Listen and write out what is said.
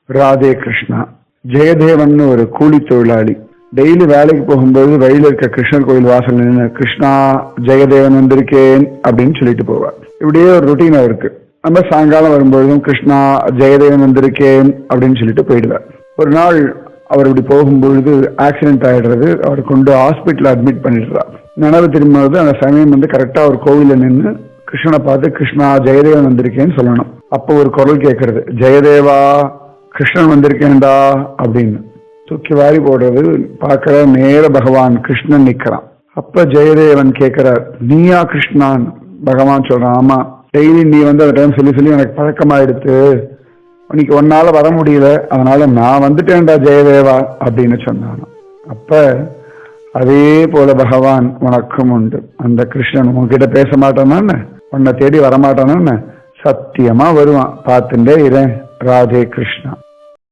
ராதே கிருஷ்ணா. ஜெயதேவன் ஒரு கூலி தொழிலாளி. டெய்லி வேலைக்கு போகும்போது வழியில இருக்க கிருஷ்ணர் கோயில் வாசல் நின்று கிருஷ்ணா ஜெயதேவன் வந்திருக்கேன் அப்படின்னு சொல்லிட்டு போவார். இப்படியே ஒரு ருட்டீன் அவருக்கு. நம்ம சாயங்காலம் வரும்பொழுதும் கிருஷ்ணா ஜெயதேவன் வந்திருக்கேன் அப்படின்னு சொல்லிட்டு போயிடுவார். ஒரு நாள் அவர் இப்படி போகும்பொழுது ஆக்சிடென்ட் ஆயிடுறது. அவர் கொண்டு ஹாஸ்பிட்டல் அட்மிட் பண்ணிடுறார். நினைவு திரும்பும்போது அந்த சமயம் கரெக்டா ஒரு கோவில நின்று கிருஷ்ணனை பார்த்து கிருஷ்ணா ஜெயதேவன் வந்திருக்கேன்னு சொல்லணும். அப்போ ஒரு குரல் கேட்கறது, ஜெயதேவா கிருஷ்ணன் வந்திருக்கேன்டா அப்படின்னு. தூக்கி வாரி போடுறது. பார்க்கிற நேர பகவான் கிருஷ்ணன் நிக்கிறான். அப்ப ஜெயதேவன் கேட்கிறார், நீயா கிருஷ்ணான்? பகவான் சொல்றான், ஆமா, டெய்லி நீ அந்த டைம் சொல்லி சொல்லி எனக்கு பழக்கமாயிடுத்து, இன்னைக்கு ஒன்னால வர முடியல, அதனால நான் வந்துட்டேன்டா ஜெயதேவா அப்படின்னு சொன்னான். அப்ப அதே போல பகவான் உனக்கும் உண்டு. அந்த கிருஷ்ணன் உன்கிட்ட பேச மாட்டானான்னு, உன்னை தேடி வரமாட்டானான்னு, சத்தியமா வருவான். பார்த்துட்டே இரேன். ராதே கிருஷ்ணா.